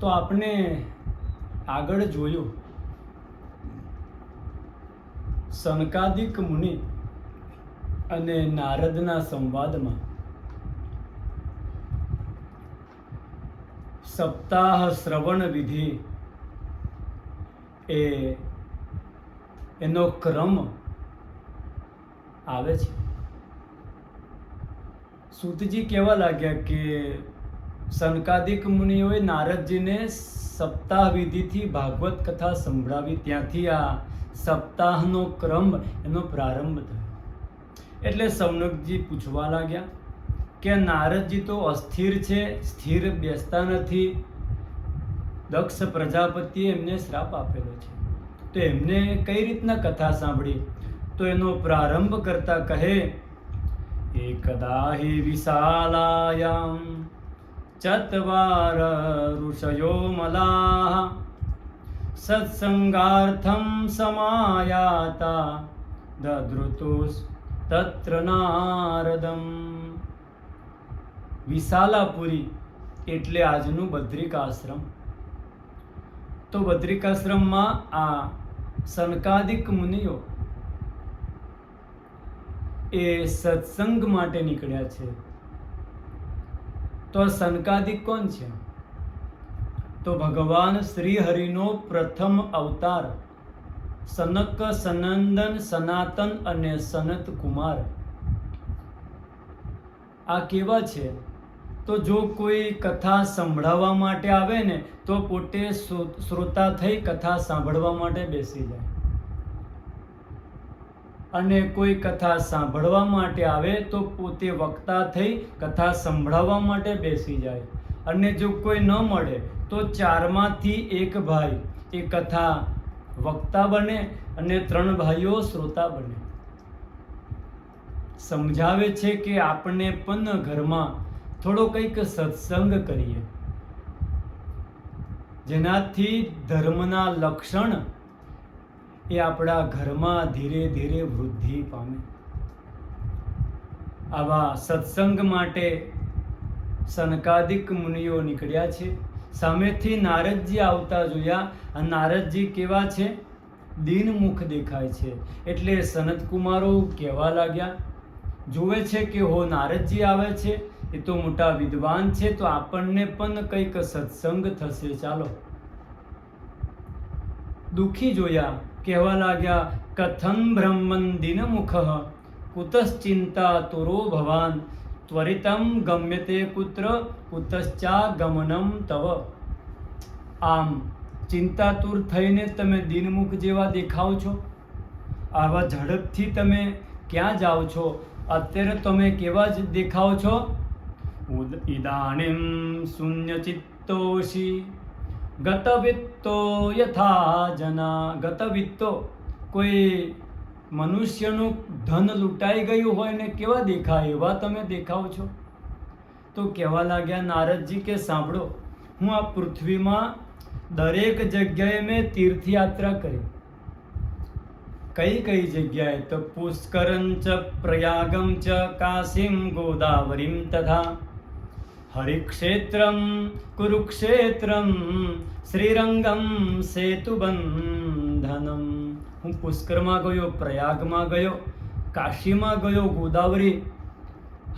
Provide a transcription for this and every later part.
તો આપણે આગળ જોયું સનકાદિક મુનિ અને નારદના સંવાદમાં સપ્તાહ શ્રવણ વિધિ એનો ક્રમ આવે છે. સૂતજી કહેવા લાગ્યા કે સનકાદિક મુનિઓએ નારદજીને સપ્તાહ વિધિથી ભાગવત કથા સંભળાવી, ત્યાંથી આ સપ્તાહનો ક્રમ એનો પ્રારંભ થયો. એટલે સૌનકજી પૂછવા લાગ્યા કે નારદજી તો અસ્થિર છે, સ્થિર બેસતા નથી. દક્ષ પ્રજાપતિએ એમને શ્રાપ આપેલો છે, તો એમને કઈ રીતના કથા સાંભળી? તો એનો પ્રારંભ કરતા કહે, એકદા હિ વિશાલાયામ ચત્વાર ઋષયો મલાહ સત્સંગાર્થમ સમાયાતા દદ્રુતુસ તત્ર નારદમ. વિશાલાપુરી એટલે આજનું બદ્રિકાશ્રમ. તો બદ્રિકાશ્રમમાં આ સનકાદિક મુનિઓ એ સત્સંગ માટે નીકળ્યા છે. તો સનકાદિક કોણ છે? તો ભગવાન શ્રી હરિનો પ્રથમ અવતાર સનક, સનંદન, સનાતન અને સનત કુમાર. આ કેવા છે? તો જો કોઈ કથા સંભળાવવા માટે આવે ને તો પોતે શ્રોતા થઈ કથા સાંભળવા માટે બેસી જાય, અને કોઈ કથા સાંભળવા માટે આવે તો પોતે વક્તા થઈ કથા સંભળાવવા માટે બેસી જાય. અને જો કોઈ ન મળે તો ચારમાંથી એક ભાઈ એ કથા વક્તા બને અને 3 ભાઈઓ શ્રોતા બને. સમજાવે છે કે આપણે પણ ઘરમાં થોડો કંઈક સત્સંગ કરીએ, જેનાથી ધર્મના લક્ષણ એ આપણા ઘરમાં ધીરે ધીરે વૃદ્ધિ પામે. આવા સત્સંગ માટે સનકાદિક મુનિઓ નીકળ્યા છે. સામેથી નારદજી આવતા જોયા. અને નારદજી કેવા છે? દીનમુખ દેખાય છે. એટલે સનત કુમારો કહેવા લાગ્યા, જોવે છે કે હો નારદજી આવે છે, એ તો મોટા વિદ્વાન છે, તો આપણને પણ કંઈક સત્સંગ થશે, ચાલો. દુઃખી જોયા, કહેવા લાગ્યા, કથમ બ્રહ્મન દીનમુખ કુતશ્ચિંતા તુરો ભવાન ત્વરિતમ ગમ્યતે કુત્ર કુતશ્ચાગમનમ તવ. આમ ચિંતાતુર થઈને તમે દીનમુખ જેવા દેખાવ છો, આવા ઝડપથી તમે ક્યાં જાઓ છો? અત્યારે તમે કેવા જ દેખાવ છો? ઇદાનીમ શૂન્યચિત્તોષી ગતવિત્તો યથા જના. ગતવિત્તો કોઈ મનુષ્યનું ધન લૂંટાઈ ગયું હોય ને કેવા દેખાય, એવા તમે દેખાવ છો. તો કહેવા લાગ્યા નારદજી કે સાંભળો, હું આ પૃથ્વીમાં દરેક જગ્યાએ મેં તીર્થયાત્રા કરી. કઈ કઈ જગ્યાએ? તો પુષ્કરમ ચ પ્રયાગમ ચ કાશીમ ગોદાવરીમ તથા હરિક્ષેત્રમ કુરુક્ષેત્રમ શ્રીરંગમ સેતુબંધનમ. હું પુષ્કરમાં ગયો, પ્રયાગમાં ગયો, કાશીમાં ગયો, ગોદાવરી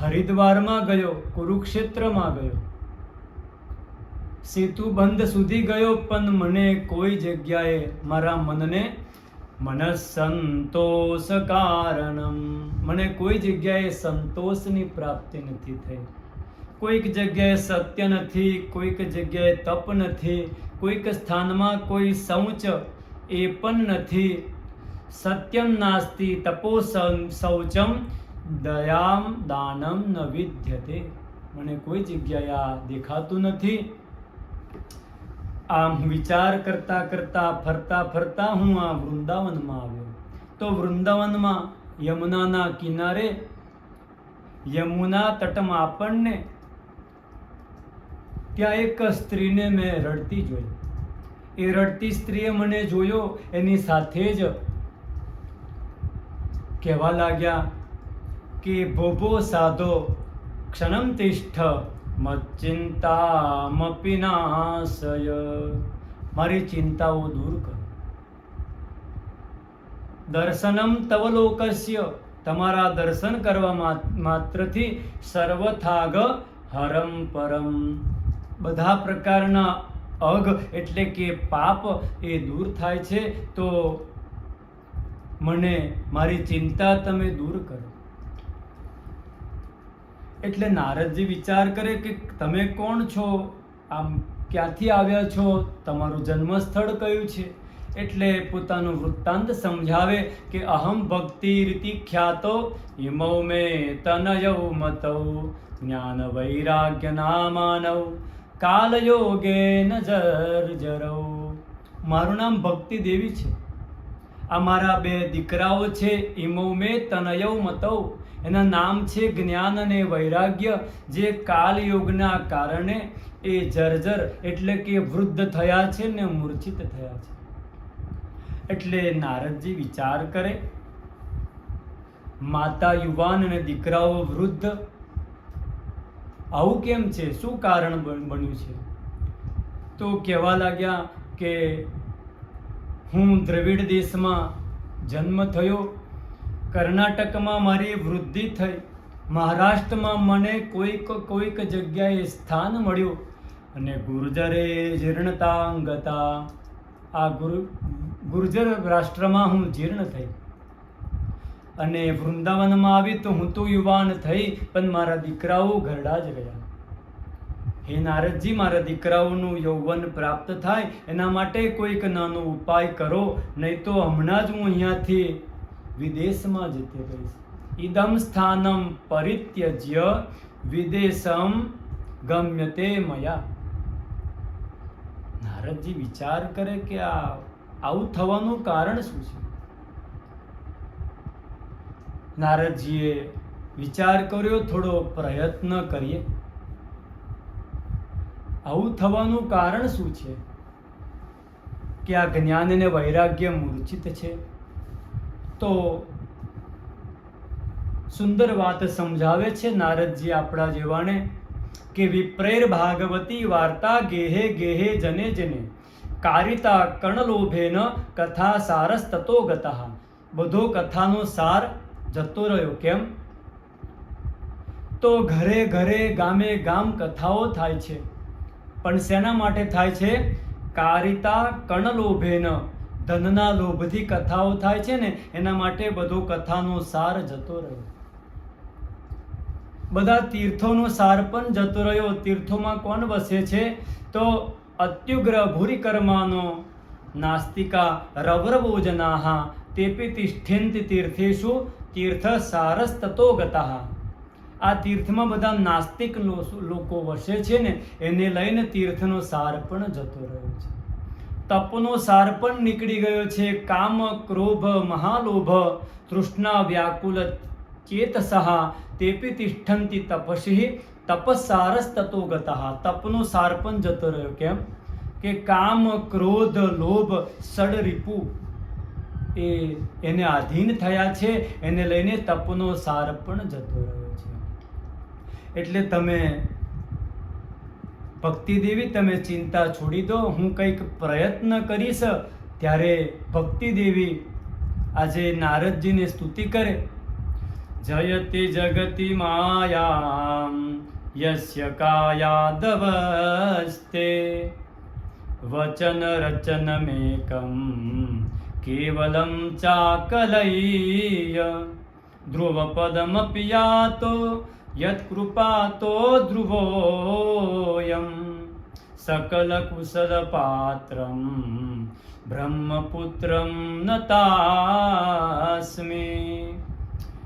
હરિદ્વારમાં ગયો, કુરુક્ષેત્રમાં ગયો, સેતુબંધ સુધી ગયો, પણ મને કોઈ જગ્યાએ મારા મનને મનસંતોષ કારણમ, મને કોઈ જગ્યાએ સંતોષની પ્રાપ્તિ નથી થઈ. કોઈક જગ્યાએ સત્ય નથી, કોઈક જગ્યાએ તપ નથી, કોઈક સ્થાનમાં કોઈ શૌચ એ પણ નથી. સત્યમ નાસ્તિ તપો શૌચમ દયામ દાનમ ન વિદ્યતે. મને કોઈ જગ્યાએ આ દેખાતું નથી. આમ વિચાર કરતા કરતા ફરતા ફરતા હું આ વૃંદાવનમાં આવ્યો. તો વૃંદાવનમાં યમુનાના કિનારે, યમુના તટમાં આપણને ત્યાં એક સ્ત્રીને મેં રડતી જોઈ. એ રડતી સ્ત્રીએ મને જોયો, એની સાથે જ કહેવા લાગ્યા કે ભોભો સાધો ક્ષણમ તિષ્ઠ મચ્ચિંતામપી નાશય. મારી ચિંતાઓ દૂર કરો. દર્શનમ તવ લોકસ્ય, તમારા દર્શન કરવા માત્રથી સર્વથાગ હરમ પરમ, બધા પ્રકારના અઘ એટલે કે પાપ એ દૂર થાય છે. તો મને મારી ચિંતા તમે દૂર કરો. એટલે નારદજી વિચાર કરે કે તમે કોણ છો, આમ ક્યાંથી આવ્યા છો, તમારું જન્મસ્થળ કયું છે. એટલે પોતાનું વૃત્તાંત સમજાવે કે અહમ ભક્તિ રીતિ ખ્યાતો ઇમૌ મે તનયૌ મતૌ જ્ઞાન વૈરાગ્ય નામાનવ કાલયોગે નજરજરૌ. મારું નામ ભક્તિ દેવી છે. આ મારા બે દીકરાઓ છે. ઇમૌ મે તનયૌ મતૌ, એના નામ છે જ્ઞાન અને વૈરાગ્ય, જે કાલયોગના કારણે એ જર્જર એટલે કે વૃદ્ધ થયા છે ને મૂર્છિત થયા છે. એટલે નારદજી વિચાર કરે, માતા યુવાન અને દીકરાઓ વૃદ્ધ, આવું કેમ છે, શું કારણ બન્યું છે. તો કહેવા લાગ્યા કે હું દ્રવિડ દેશમાં જન્મ થયો, કર્ણાટકમાં મારી વૃદ્ધિ થઈ, મહારાષ્ટ્રમાં મને કોઈક જગ્યાએ સ્થાન મળ્યું, અને ગુર્જરે જીર્ણતાંગતા, આ ગુર્જર રાષ્ટ્રમાં હું જીર્ણ થઈ, અને વૃંદાવનમાં આવી તો હું તો યુવાન થઈ, પણ મારા દીકરાઓ ઘરડા જ રહ્યા. હે નારદજી, મારા દીકરાઓનું યૌવન પ્રાપ્ત થાય એના માટે કોઈક નાનો ઉપાય કરો, નહીં તો હમણાં જ હું અહીંયાથી વિદેશમાં જતે રહીશ. ઇદમ સ્થાનમ પરિત્યજ્ય વિદેશમ ગમ્યતે મયા. નારદજી વિચાર કરે કે આવું થવાનું કારણ શું છે. નારદજીએ વિચાર કર્યો, થોડો પ્રયત્ન કરીએ, આવું થવાનું કારણ શું છે કે આ જ્ઞાન અને વૈરાગ્ય મૂર્છિત છે. તો સુંદર વાત સમજાવે છે નારદજી આપણા જેવાને કે વિપ્રેર ભાગવતી વાર્તા ગેહે ગેહે જને જને કારિતા કર્ણલોભેન કથા સારસ્તતો ગતઃ. બધો કથાનો સાર જતો રહ્યો. કેમ? તો ઘરે ઘરે ગામે ગામ કથાઓ થાય છે, પણ શેના માટે થાય છે? કારિતા કર્ણલોભેન, ધનના લોભથી કથાઓ થાય છે ને, એના માટે બધો કથાનો સાર જતો રહ્યો. બધા તીર્થોનો સાર પણ જતો રહ્યો. તીર્થોમાં કોણ વસે છે? તો અત્યુગ્ર ભૂરી કર્માનો નાસ્તિકા રવરવોજનાહ તેપી તિષ્ઠન્તિ તીર્થેષુ તીર્થ સારસ્તતો ગતઃ. આ તીર્થમાં બધા નાસ્તિક લોકો વસે છે ને, એને લઈને તીર્થનો સાર પણ જતો રહ્યો છે. તપનો સાર પણ નીકળી ગયો છે. કામ ક્રોધ મહાલોભ તૃષ્ણા વ્યાકુલ ચેતસઃ તેપી તિષ્ઠન્તિ તપસી તપસારસ્તતો ગતઃ. તપનો સાર પણ જતો રહ્યો. કેમ? કે કામ ક્રોધ લોભ સડ રીપુ એને આધીન થયા છે, એને લઈને તપનો સાર પણ જતો રહ્યો છે. એટલે તમે ભક્તિ દેવી, તમે ચિંતા છોડી દો, હું કંઈક પ્રયત્ન કરીશ. ત્યારે ભક્તિ દેવી આજે નારદજીને સ્તુતિ કરે. જયતિ જગતિ માયામ યસ્ય કાયાદવસ્તે વચન રચનમેકમ કેવલમ ચાકલય્ય ધ્રુવપદમપિ યાતો યત્કૃપાતો ધ્રુવોયમ સકલ કુશલ પાત્રમ બ્રહ્મપુત્રમ નતાસ્મિ.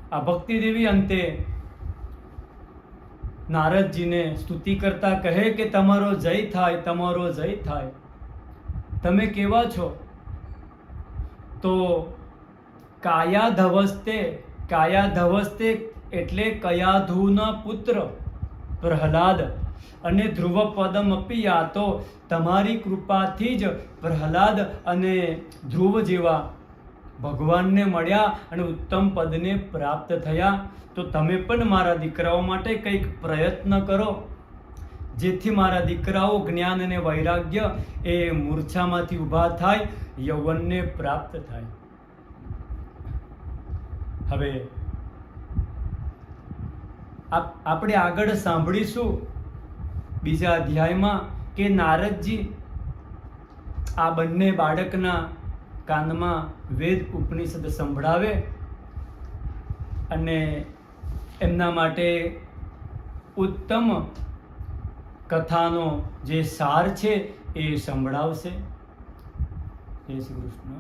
આ ભક્તિ દેવી અંતે નારદજીને સ્તુતિ કરતા કહે કે તમારો જય થાય, તમારો જય થાય. તમે કેવા છો? તો કાયાધવસ્તે એટલે કયાધુના પુત્ર પ્રહલાદ અને ધ્રુવ પદમ અપી યાતો, તમારી કૃપાથી જ પ્રહલાદ અને ધ્રુવ જેવા ભગવાનને મળ્યા અને ઉત્તમ પદને પ્રાપ્ત થયા. તો તમે પણ મારા દીકરાઓ માટે કંઈક પ્રયત્ન કરો. જેથી મારા દીકરાઓ જ્ઞાન અને વૈરાગ્ય એ મૂર્છામાંથી ઊભા થાય, યૌવનને પ્રાપ્ત થાય. હવે આપણે આગળ સાંભળીશું બીજા અધ્યાયમાં કે નારદજી આ બંને બાળકના કાનમાં વેદ ઉપનિષદ સંભળાવે અને એમના માટે ઉત્તમ કથાનો જે સાર છે એ સંભળાવશે. જય શ્રી કૃષ્ણ.